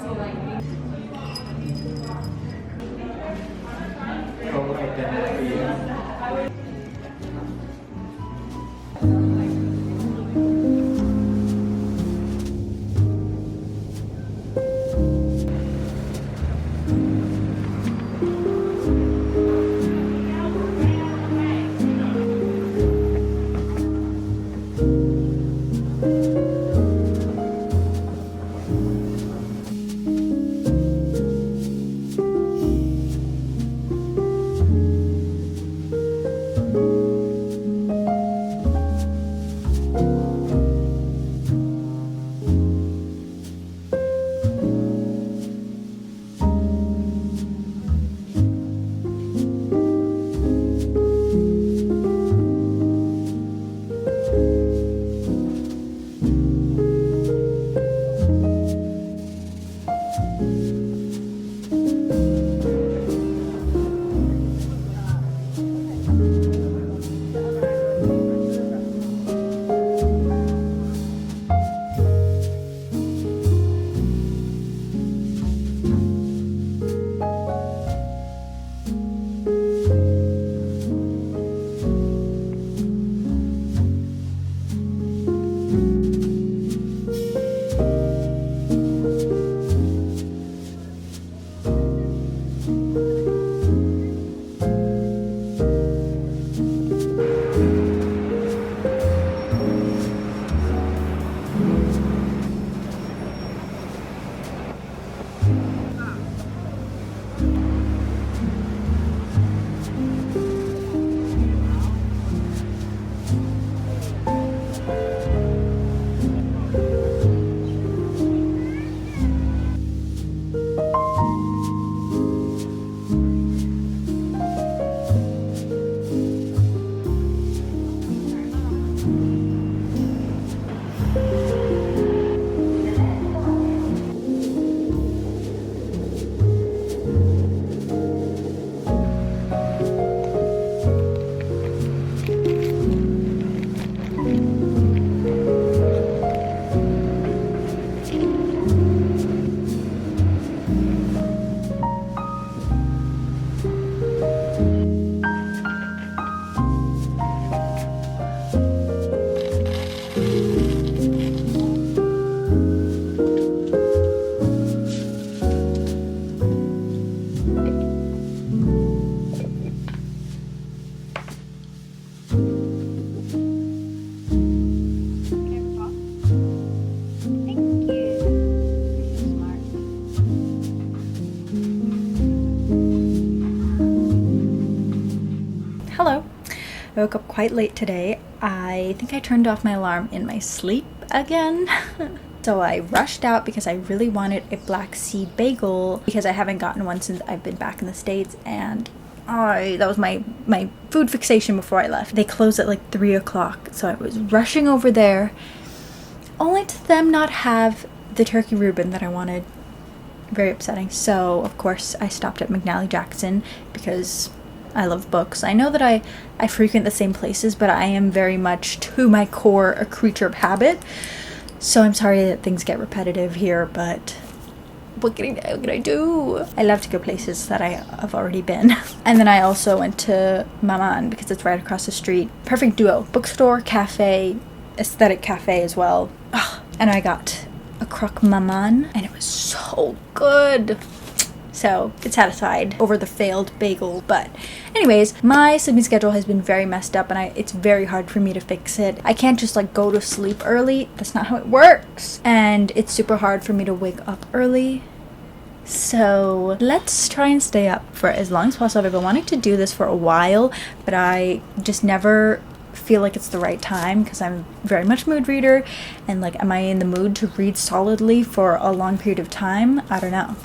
So like I woke up quite late today. I think I turned off my alarm in my sleep again. So I rushed out because I really wanted a black seed bagel because I haven't gotten one since I've been back in the States, and that was my food fixation before I left. They closed at like 3 o'clock, so I was rushing over there only to them not have the turkey Reuben that I wanted. Very upsetting. So of course I stopped at McNally Jackson because I love books. I know that I frequent the same places, but I am very much to my core a creature of habit. So I'm sorry that things get repetitive here, but what can I do? I love to go places that I have already been. And then I also went to Maman because it's right across the street. Perfect duo. Bookstore, cafe, aesthetic cafe as well. Ugh. And I got a croque maman and it was so good. So get satisfied over the failed bagel. But anyways, my sleeping schedule has been very messed up, and it's very hard for me to fix it. I can't just like go to sleep early. That's not how it works. And it's super hard for me to wake up early. So let's try and stay up for as long as possible. I've been wanting to do this for a while, but I just never feel like it's the right time because I'm very much mood reader, and like, am I in the mood to read solidly for a long period of time? I don't know.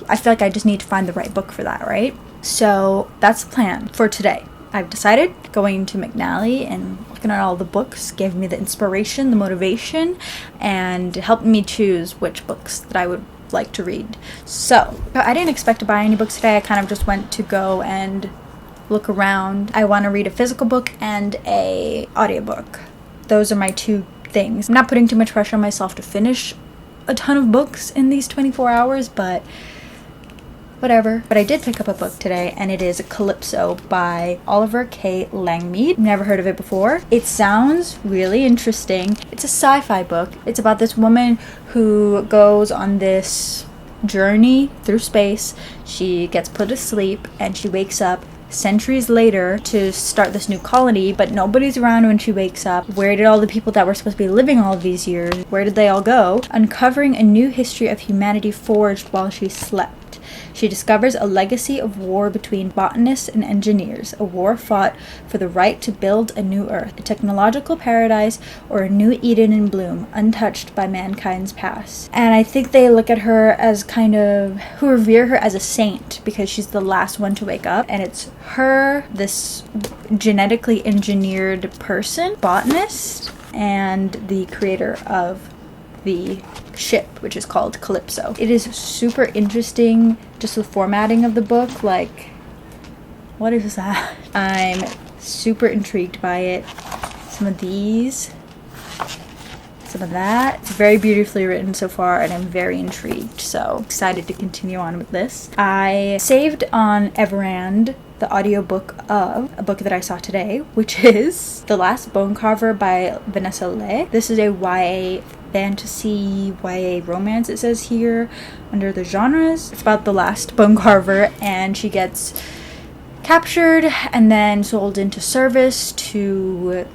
I feel like I just need to find the right book for that, right? So that's the plan for today. I've decided going to McNally and looking at all the books gave me the inspiration, the motivation, and helped me choose which books that I would like to read. So I didn't expect to buy any books today. I kind of just went to go and look around. I want to read a physical book and a audiobook. Those are my two things. I'm not putting too much pressure on myself to finish a ton of books in these 24 hours, but whatever. But I did pick up a book today, and it is Calypso by Oliver K. Langmead. Never heard of it before. It sounds really interesting. It's a sci-fi book. It's about this woman who goes on this journey through space. She gets put to sleep and she wakes up centuries later to start this new colony, but nobody's around when she wakes up. Where did all the people that were supposed to be living all of these years, where did they all go? Uncovering a new history of humanity forged while she slept. She discovers a legacy of war between botanists and engineers, a war fought for the right to build a new Earth, a technological paradise, or a new Eden in bloom, untouched by mankind's past. And I think they look at her as who revere her as a saint because she's the last one to wake up. And it's her, this genetically engineered person, botanist, and the creator of the ship, which is called Calypso. It is super interesting, just the formatting of the book. Like, what is that? I'm super intrigued by it. Some of these, some of that. It's very beautifully written so far, and I'm very intrigued, so excited to continue on with this. I saved on Everand the audiobook of a book that I saw today, which is The Last Bone Carver by Vanessa Lee. This is a YA fantasy, YA romance, it says here under the genres. It's about the last bone carver, and she gets captured and then sold into service to...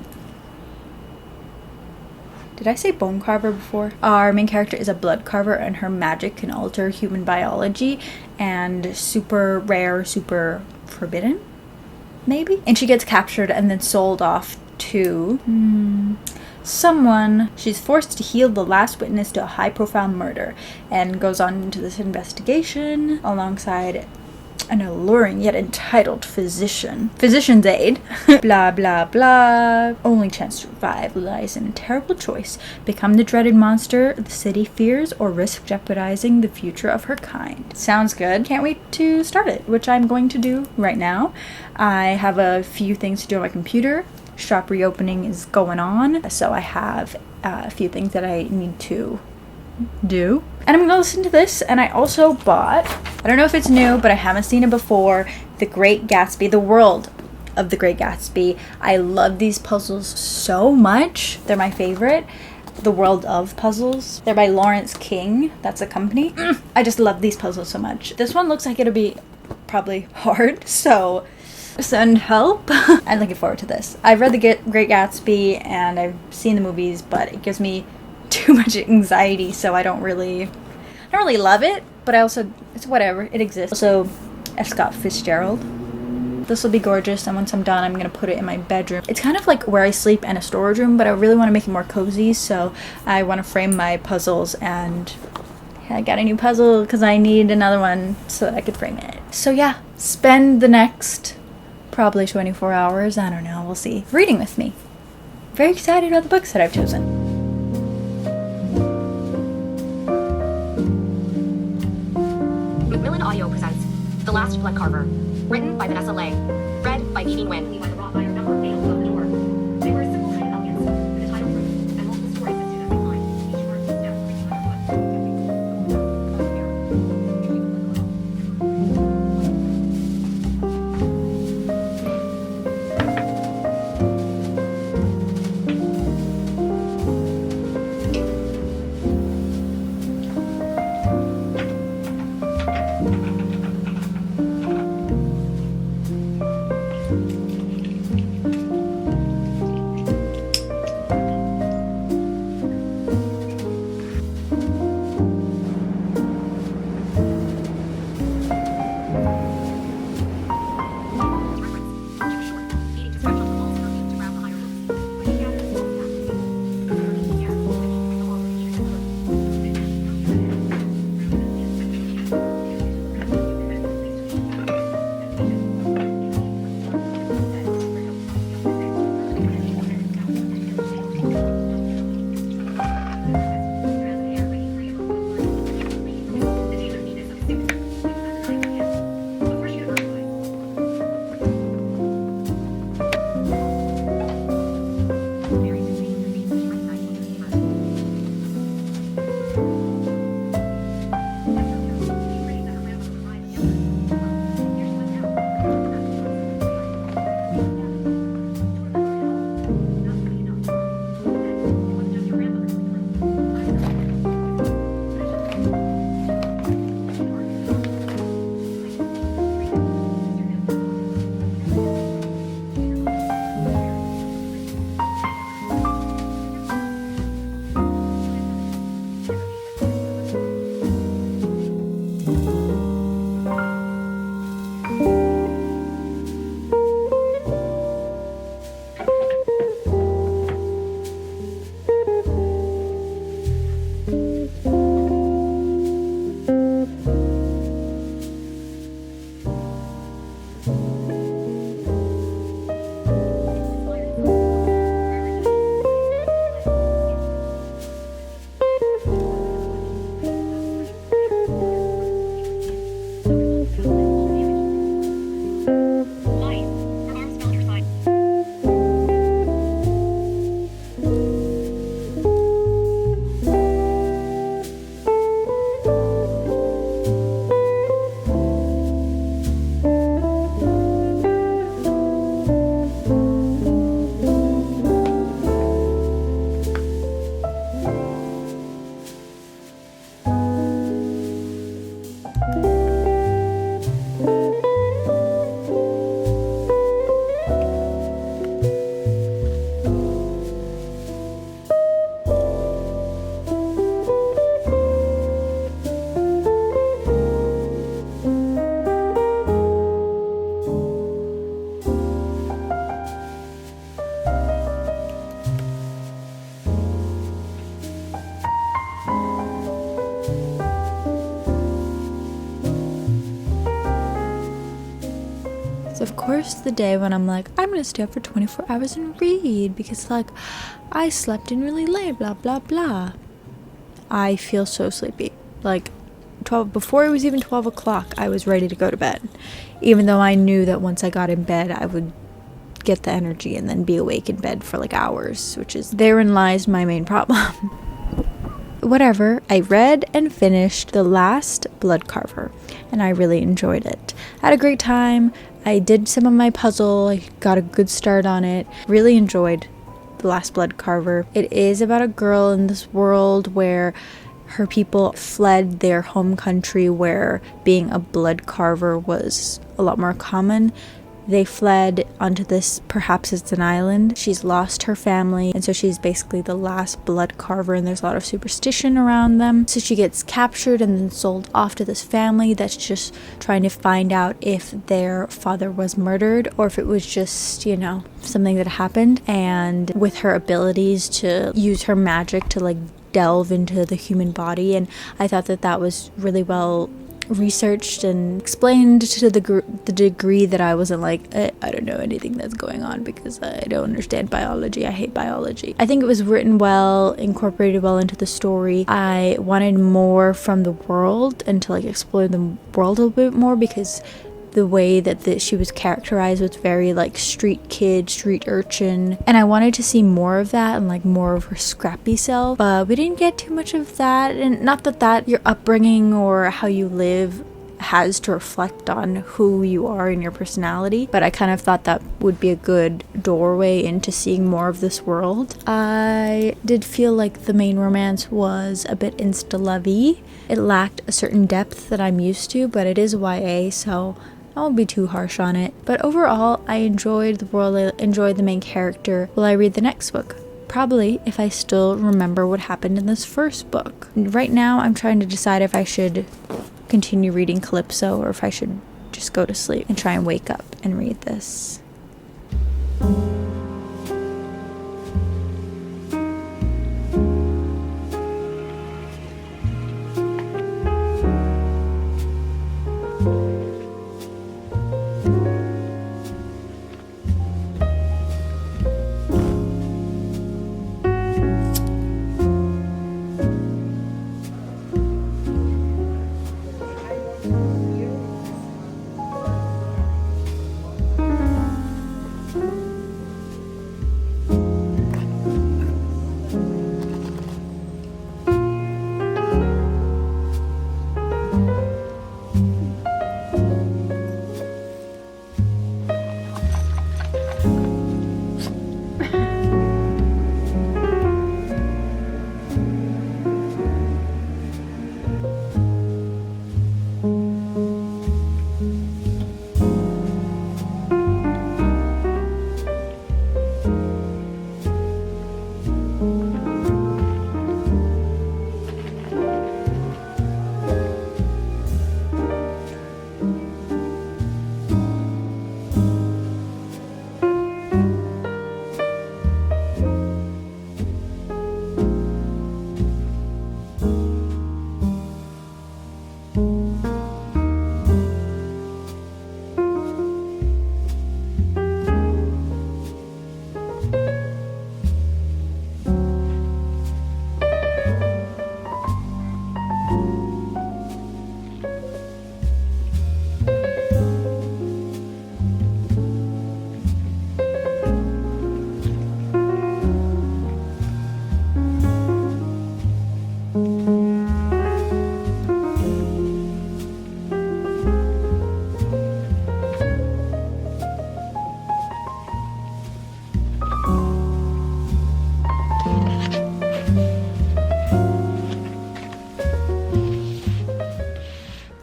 Did I say bone carver before? Our main character is a blood carver, and her magic can alter human biology, and super rare, super forbidden, maybe? And she gets captured and then sold off to someone. She's forced to heal the last witness to a high-profile murder, and goes on into this investigation alongside an alluring yet entitled physician's aide. Blah blah blah. Only chance to survive lies in a terrible choice: become the dreaded monster the city fears, or risk jeopardizing the future of her kind. Sounds good. Can't wait to start it, which I'm going to do right now. I have a few things to do on my computer. Shop reopening is going on, so I have a few things that I need to do. And I'm gonna listen to this. And I also bought, I don't know if it's new, but I haven't seen it before, The Great Gatsby, The World of The Great Gatsby. I love these puzzles so much. They're my favorite. The World of Puzzles. They're by Lawrence King. That's a company. I just love these puzzles so much. This one looks like it'll be probably hard, so send help. I'm looking forward to this. I've read The Great Gatsby and I've seen the movies, but it gives me too much anxiety, so I don't really love it, but I also, it's whatever, it exists. Also, F. Scott Fitzgerald. This will be gorgeous, and once I'm done, I'm gonna put it in my bedroom. It's kind of like where I sleep and a storage room, but I really want to make it more cozy, so I want to frame my puzzles, and I got a new puzzle because I need another one so that I could frame it. So yeah, spend the next probably 24 hours, I don't know, we'll see, reading with me. Very excited about the books that I've chosen. Audio presents The Last Blood Carver, written by Vanessa Lay, read by Keen Wynn. By the Rottweiler number nailed above the door. They were a simple kind of elegance, with a title proof and multiple stories as soon as they find each word step creaking underfoot. So of course the day when I'm like, I'm gonna stay up for 24 hours and read because like I slept in really late, blah blah blah. I feel so sleepy. Like 12, before it was even 12 o'clock, I was ready to go to bed. Even though I knew that once I got in bed, I would get the energy and then be awake in bed for like hours, which is, therein lies my main problem. Whatever, I read and finished The Last Blood Carver, and I really enjoyed it. I had a great time. I did some of my puzzle. I got a good start on it. Really enjoyed The Last Blood Carver. It is about a girl in this world where her people fled their home country, where being a blood carver was a lot more common, They fled onto this, perhaps it's an island. She's lost her family, and so she's basically the last blood carver, and there's a lot of superstition around them. So she gets captured and then sold off to this family that's just trying to find out if their father was murdered or if it was just, you know, something that happened. And with her abilities to use her magic to like delve into the human body, and I thought that that was really well researched and explained to the degree that I wasn't like, I don't know anything that's going on because I don't understand biology. I hate biology. I think it was written well, incorporated well into the story. I wanted more from the world and to like explore the world a little bit more, because the way that she was characterized was very like street kid, street urchin, and I wanted to see more of that and like more of her scrappy self, but we didn't get too much of that. And not that your upbringing or how you live has to reflect on who you are and your personality, but I kind of thought that would be a good doorway into seeing more of this world. I did feel like the main romance was a bit insta-lovey. It lacked a certain depth that I'm used to, but it is YA, so I won't be too harsh on it. But overall, I enjoyed the world, I enjoyed the main character. Will I read the next book? Probably, if I still remember what happened in this first book. Right now, I'm trying to decide if I should continue reading Calypso or if I should just go to sleep and try and wake up and read this.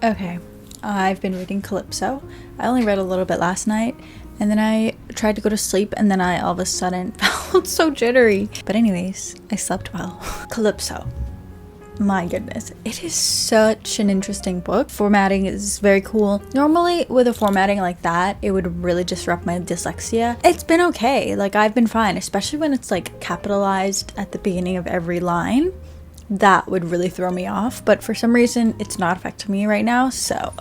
Okay, I've been reading Calypso. I only read a little bit last night, and then I tried to go to sleep, and then I all of a sudden felt so jittery. But anyways, I slept well. Calypso. My goodness, it is such an interesting book. Formatting is very cool. Normally with a formatting like that, it would really disrupt my dyslexia. It's been okay, like I've been fine, especially when it's like capitalized at the beginning of every line. That would really throw me off, but for some reason it's not affecting me right now, so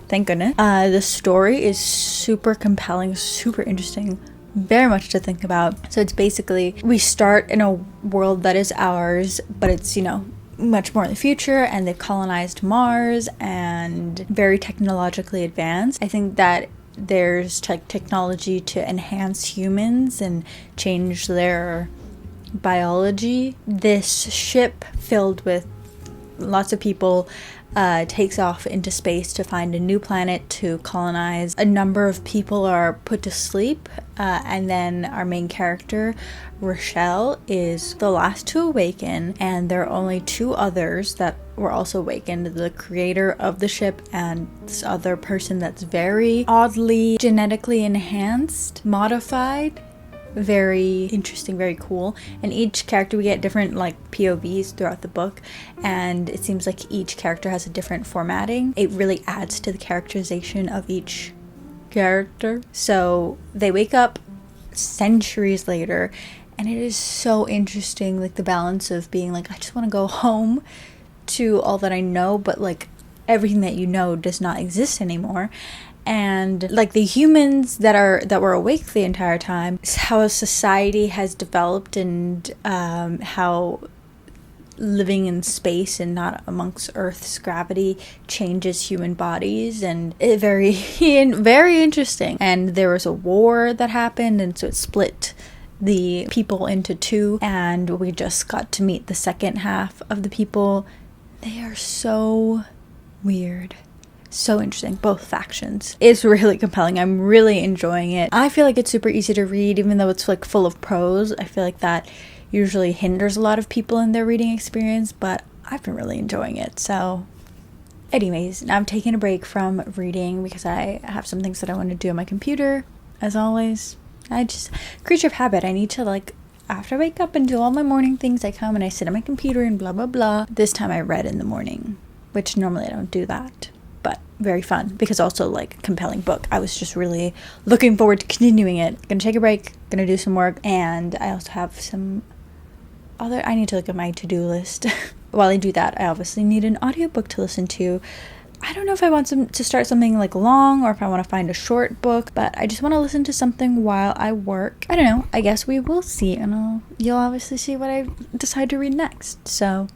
thank goodness. The story is super compelling, super interesting, very much to think about. So it's basically, we start in a world that is ours, but it's, you know, much more in the future, and they've colonized Mars and very technologically advanced. I think that there's technology to enhance humans and change their biology. This ship filled with lots of people takes off into space to find a new planet to colonize. A number of people are put to sleep, and then our main character, Rochelle, is the last to awaken, and there are only two others that were also awakened, the creator of the ship and this other person that's very oddly genetically enhanced, modified. Very interesting, very cool. And each character, we get different like POVs throughout the book, and it seems like each character has a different formatting. It really adds to the characterization of each character. So they wake up centuries later, and it is so interesting, like the balance of being like, I just want to go home to all that I know, but like everything that you know does not exist anymore. And like the humans that were awake the entire time, how a society has developed, and how living in space and not amongst Earth's gravity changes human bodies, and it very interesting. And there was a war that happened, and so it split the people into two, and we just got to meet the second half of the people. They are so weird. So interesting, both factions. It's really compelling. I'm really enjoying it. I feel like it's super easy to read, even though it's like full of prose. I feel like that usually hinders a lot of people in their reading experience, but I've been really enjoying it. So anyways, now I'm taking a break from reading because I have some things that I want to do on my computer. As always, I just, creature of habit. I need to, like, after I wake up and do all my morning things, I come and I sit on my computer and blah blah blah. This time I read in the morning, which normally I don't do that. But very fun, because also like compelling book. I was just really looking forward to continuing it. Gonna take a break, gonna do some work, and I also have some other, I need to look at my to-do list. While I do that, I obviously need an audiobook to listen to. I don't know if I want to start something like long, or if I want to find a short book, but I just want to listen to something while I work. I don't know, I guess we will see, and you'll obviously see what I decide to read next. So